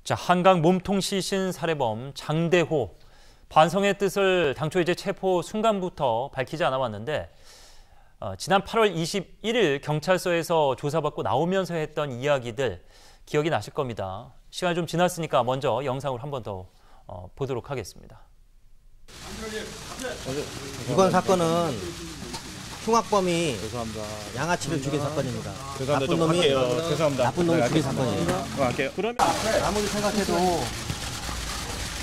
자, 한강 몸통 시신 살해범 장대호. 반성의 뜻을 당초 이제 체포 순간부터 밝히지 않아 왔는데 지난 8월 21일 경찰서에서 조사받고 나오면서 했던 이야기들 기억이 나실 겁니다. 시간이 좀 지났으니까 먼저 영상을 한 번 더 보도록 하겠습니다. 이번 사건은 흉악범이 양아치를 죽인 사건입니다. 나쁜 놈이 나쁜 놈을 죽인 사건이에요. 그러면 아무리 생각해도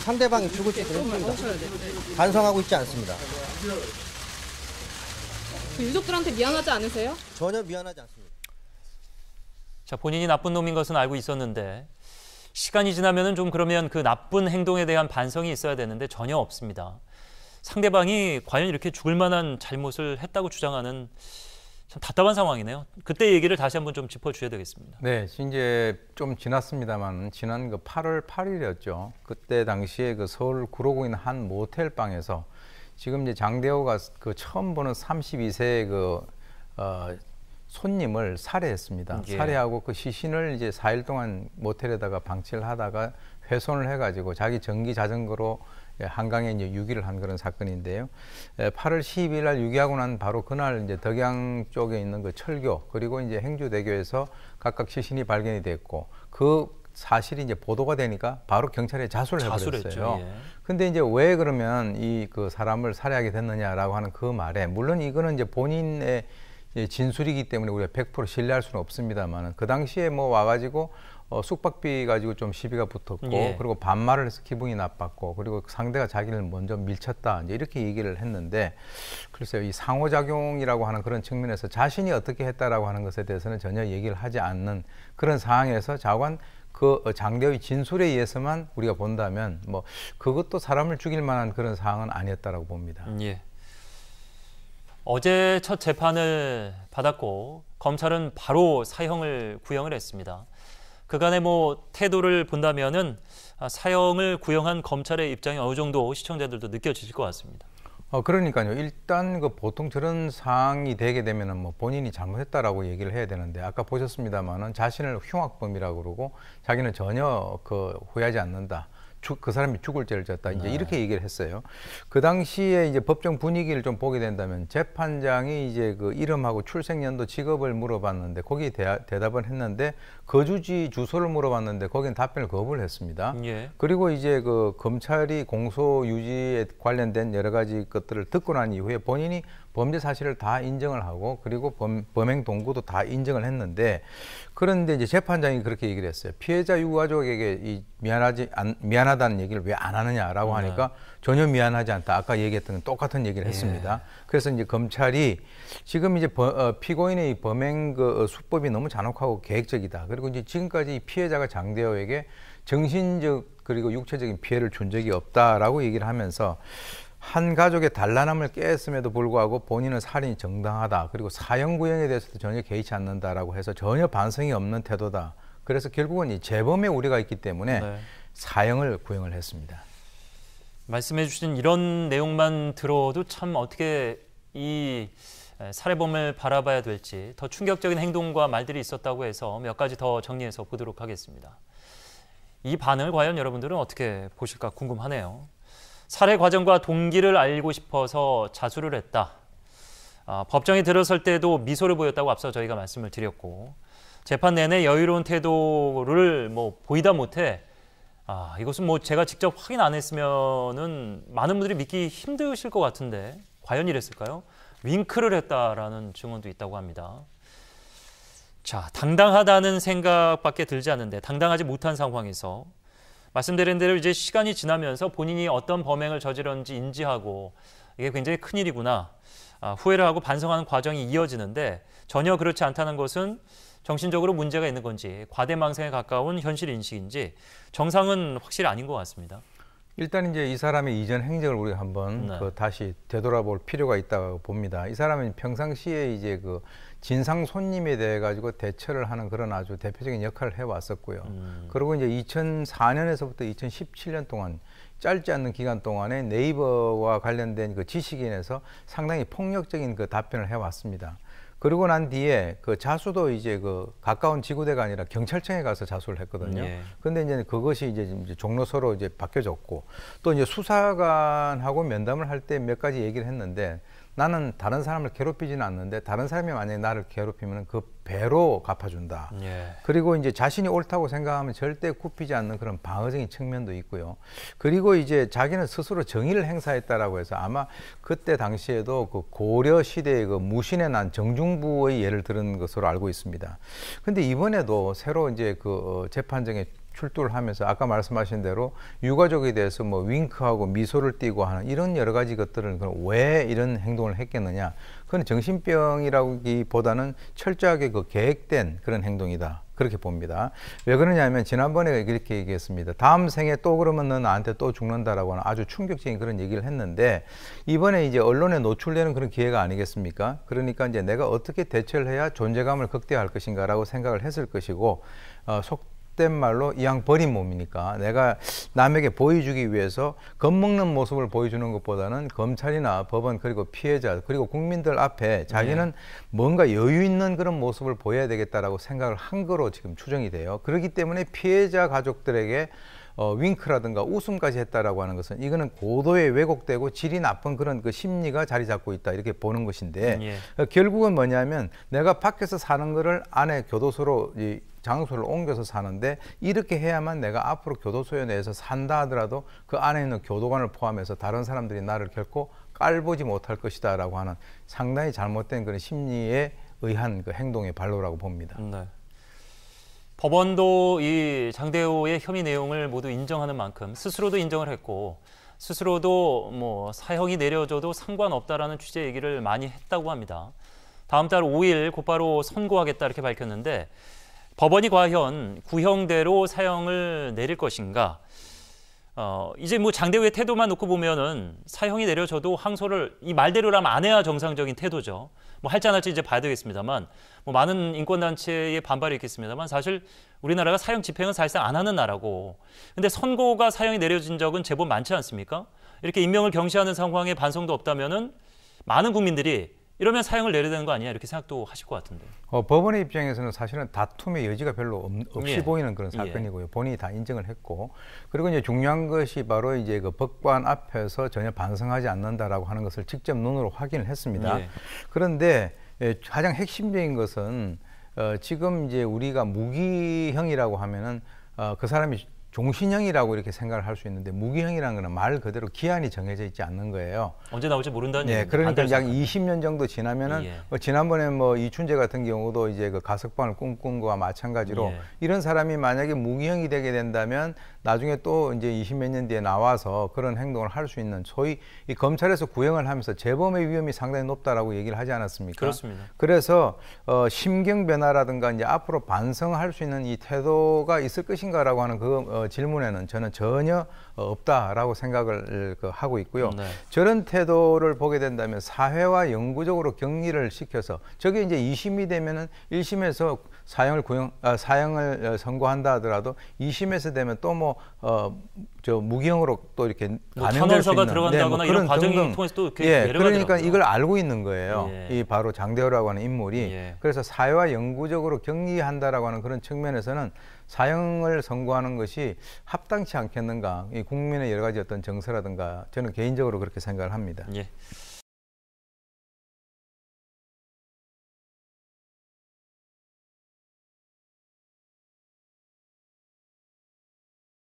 상대방이 죽을 짓을 했습니다. 반성하고 있지 않습니다. 그 유족들한테 미안하지 않으세요? 전혀 미안하지 않습니다. 자, 본인이 나쁜 놈인 것은 알고 있었는데 시간이 지나면은 좀 그러면 그 나쁜 행동에 대한 반성이 있어야 되는데 전혀 없습니다. 상대방이 과연 이렇게 죽을 만한 잘못을 했다고 주장하는 참 답답한 상황이네요. 그때 얘기를 다시 한번 좀 짚어주셔야 되겠습니다. 네, 이제 좀 지났습니다만 지난 그 8월 8일이었죠. 그때 당시에 그 서울 구로구에 있는 한 모텔 방에서 지금 이제 장대호가 그 처음 보는 32세의 그 손님을 살해했습니다. 예. 살해하고 그 시신을 이제 4일 동안 모텔에다가 방치를 하다가 훼손을 해가지고 자기 전기 자전거로 한강에 이제 유기를 한 그런 사건인데요. 8월 12일 날 유기하고 난 바로 그날 이제 덕양 쪽에 있는 그 철교 그리고 이제 행주대교에서 각각 시신이 발견이 됐고 그 사실이 이제 보도가 되니까 바로 경찰에 자수를 해버렸어요. 예. 근데 이제 왜 그러면 이 그 사람을 살해하게 됐느냐라고 하는 그 말에 물론 이거는 이제 본인의 진술이기 때문에 우리가 100% 신뢰할 수는 없습니다만 그 당시에 뭐 와가지고 숙박비 가지고 좀 시비가 붙었고 예. 그리고 반말을 해서 기분이 나빴고 그리고 상대가 자기를 먼저 밀쳤다 이제 이렇게 얘기를 했는데 글쎄요 이 상호작용이라고 하는 그런 측면에서 자신이 어떻게 했다라고 하는 것에 대해서는 전혀 얘기를 하지 않는 그런 상황에서 자관 그 장대호의 진술에 의해서만 우리가 본다면 뭐 그것도 사람을 죽일 만한 그런 상황은 아니었다라고 봅니다. 예. 어제 첫 재판을 받았고 검찰은 바로 사형을 구형을 했습니다. 그간의 뭐 태도를 본다면은 사형을 구형한 검찰의 입장이 어느 정도 시청자들도 느껴지실 것 같습니다. 그러니까요. 일단 그 보통 저런 상황이 되게 되면은 뭐 본인이 잘못했다라고 얘기를 해야 되는데 아까 보셨습니다만은 자신을 흉악범이라고 그러고 자기는 전혀 그 후회하지 않는다. 그 사람이 죽을 죄를 졌다. 이제 이렇게 얘기를 했어요. 그 당시에 이제 법정 분위기를 좀 보게 된다면 재판장이 이제 그 이름하고 출생연도 직업을 물어봤는데 거기에 대답을 했는데 거주지 주소를 물어봤는데 거기는 답변을 거부를 했습니다. 예. 그리고 이제 그 검찰이 공소 유지에 관련된 여러 가지 것들을 듣고 난 이후에 본인이 범죄 사실을 다 인정을 하고 그리고 범행 동구도 다 인정을 했는데 그런데 이제 재판장이 그렇게 얘기를 했어요. 피해자 유가족에게 미안하다는 얘기를 왜 안 하느냐라고 하니까 전혀 미안하지 않다. 아까 얘기했던 똑같은 얘기를 했습니다. 그래서 이제 검찰이 지금 이제 피고인의 범행 그 수법이 너무 잔혹하고 계획적이다. 그리고 이제 지금까지 피해자가 장대호에게 정신적 그리고 육체적인 피해를 준 적이 없다라고 얘기를 하면서 한 가족의 단란함을 깨했음에도 불구하고 본인은 살인이 정당하다. 그리고 사형 구형에 대해서도 전혀 개의치 않는다라고 해서 전혀 반성이 없는 태도다. 그래서 결국은 이 재범의 우려가 있기 때문에 사형을 구형을 했습니다. 말씀해 주신 이런 내용만 들어도 참 어떻게 이 살해범을 바라봐야 될지 더 충격적인 행동과 말들이 있었다고 해서 몇 가지 더 정리해서 보도록 하겠습니다. 이 반응을 과연 여러분들은 어떻게 보실까 궁금하네요. 살해 과정과 동기를 알고 싶어서 자수를 했다. 법정에 들어설 때도 미소를 보였다고 앞서 저희가 말씀을 드렸고 재판 내내 여유로운 태도를 뭐 보이다 못해 이것은 뭐 제가 직접 확인 안 했으면은 많은 분들이 믿기 힘드실 것 같은데 과연 이랬을까요? 윙크를 했다라는 증언도 있다고 합니다. 자, 당당하다는 생각밖에 들지 않는데 당당하지 못한 상황에서 말씀드린 대로 이제 시간이 지나면서 본인이 어떤 범행을 저질렀는지 인지하고 이게 굉장히 큰일이구나. 후회를 하고 반성하는 과정이 이어지는데 전혀 그렇지 않다는 것은 정신적으로 문제가 있는 건지 과대망상에 가까운 현실 인식인지 정상은 확실히 아닌 것 같습니다. 일단 이제 이 사람의 이전 행적을 우리가 한번 다시 되돌아볼 필요가 있다고 봅니다. 이 사람은 평상시에 이제 그 진상 손님에 대해 가지고 대처를 하는 그런 아주 대표적인 역할을 해왔었고요. 그리고 이제 2004년에서부터 2017년 동안 짧지 않는 기간 동안에 네이버와 관련된 그 지식인에서 상당히 폭력적인 그 답변을 해왔습니다. 그러고 난 뒤에 그 자수도 이제 그 가까운 지구대가 아니라 경찰청에 가서 자수를 했거든요. 예. 근데 이제 그것이 이제 종로서로 이제 바뀌어졌고 또 이제 수사관하고 면담을 할 때 몇 가지 얘기를 했는데 나는 다른 사람을 괴롭히지는 않는데 다른 사람이 만약에 나를 괴롭히면 그 배로 갚아준다. 예. 그리고 이제 자신이 옳다고 생각하면 절대 굽히지 않는 그런 방어적인 측면도 있고요. 그리고 이제 자기는 스스로 정의를 행사했다라고 해서 아마 그때 당시에도 그 고려 시대의 그 무신에 난 정중부의 예를 들은 것으로 알고 있습니다. 근데 이번에도 새로 이제 그 재판정에 출두를 하면서 아까 말씀하신 대로 유가족에 대해서 뭐 윙크하고 미소를 띠고 하는 이런 여러 가지 것들을 왜 이런 행동을 했겠느냐. 그건 정신병이라기보다는 철저하게 그 계획된 그런 행동이다. 그렇게 봅니다. 왜 그러냐면 지난번에 이렇게 얘기했습니다. 다음 생에 또 그러면 너 나한테 또 죽는다라고 하는 아주 충격적인 그런 얘기를 했는데 이번에 이제 언론에 노출되는 그런 기회가 아니겠습니까? 그러니까 이제 내가 어떻게 대처를 해야 존재감을 극대화할 것인가라고 생각을 했을 것이고 속된 말로 이왕 버린 몸이니까 내가 남에게 보여주기 위해서 겁먹는 모습을 보여주는 것보다는 검찰이나 법원 그리고 피해자 그리고 국민들 앞에 자기는 뭔가 여유 있는 그런 모습을 보여야 되겠다라고 생각을 한 거로 지금 추정이 돼요. 그렇기 때문에 피해자 가족들에게 윙크라든가 웃음까지 했다라고 하는 것은 이거는 고도의 왜곡되고 질이 나쁜 그런 그 심리가 자리 잡고 있다 이렇게 보는 것인데 결국은 뭐냐면 내가 밖에서 사는 거를 안에 교도소로 이 장소를 옮겨서 사는데 이렇게 해야만 내가 앞으로 교도소에 내에서 산다 하더라도 그 안에 있는 교도관을 포함해서 다른 사람들이 나를 결코 깔보지 못할 것이다 라고 하는 상당히 잘못된 그런 심리에 의한 그 행동의 발로라고 봅니다. 네. 법원도 이 장대호의 혐의 내용을 모두 인정하는 만큼 스스로도 인정을 했고 스스로도 뭐 사형이 내려져도 상관없다라는 취지의 얘기를 많이 했다고 합니다. 다음 달 5일 곧바로 선고하겠다 이렇게 밝혔는데 법원이 과연 구형대로 사형을 내릴 것인가? 이제 뭐 장대호의 태도만 놓고 보면은 사형이 내려져도 항소를 이 말대로라면 안 해야 정상적인 태도죠. 뭐 할지 안 할지 이제 봐야 되겠습니다만 뭐 많은 인권단체의 반발이 있겠습니다만 사실 우리나라가 사형 집행은 사실상 안 하는 나라고 근데 선고가 사형이 내려진 적은 제법 많지 않습니까? 이렇게 인명을 경시하는 상황에 반성도 없다면은 많은 국민들이 이러면 사형을 내려야 되는 거 아니야? 이렇게 생각도 하실 것 같은데. 법원의 입장에서는 사실은 다툼의 여지가 별로 없이 보이는 그런 사건이고요. 예. 본인이 다 인정을 했고, 그리고 이제 중요한 것이 바로 이제 그 법관 앞에서 전혀 반성하지 않는다라고 하는 것을 직접 눈으로 확인을 했습니다. 예. 그런데 가장 핵심적인 것은 지금 이제 우리가 무기형이라고 하면은 그 사람이 종신형이라고 이렇게 생각을 할 수 있는데 무기형이라는 거는 말 그대로 기한이 정해져 있지 않는 거예요. 언제 나올지 모른다는 얘기죠. 그러니까 약 20년 정도 지나면은 지난번에 뭐 이춘재 같은 경우도 이제 그 가석방을 꿈꾼 거와 마찬가지로 이런 사람이 만약에 무기형이 되게 된다면 나중에 또 이제 20몇 년 뒤에 나와서 그런 행동을 할 수 있는 소위 이 검찰에서 구형을 하면서 재범의 위험이 상당히 높다라고 얘기를 하지 않았습니까? 그렇습니다. 그래서 심경 변화라든가 이제 앞으로 반성할 수 있는 이 태도가 있을 것인가라고 하는 그 질문에는 저는 전혀 없다라고 생각을 하고 있고요. 저런 태도를 보게 된다면 사회와 영구적으로 격리를 시켜서 저게 이제 2심이 되면은 1심에서 사형을 선고한다 하더라도 2심에서 되면 또 뭐 무기형으로 또 이렇게 가능할 수 있는 들어간다거나 이런 과정을 통해서 또 그러니까 이걸 알고 있는 거예요. 이 바로 장대호라고 하는 인물이. 그래서 사회와 영구적으로 격리한다라고 하는 그런 측면에서는 사형을 선고하는 것이 합당치 않겠는가. 이 국민의 여러 가지 어떤 정서라든가 저는 개인적으로 그렇게 생각을 합니다. 예.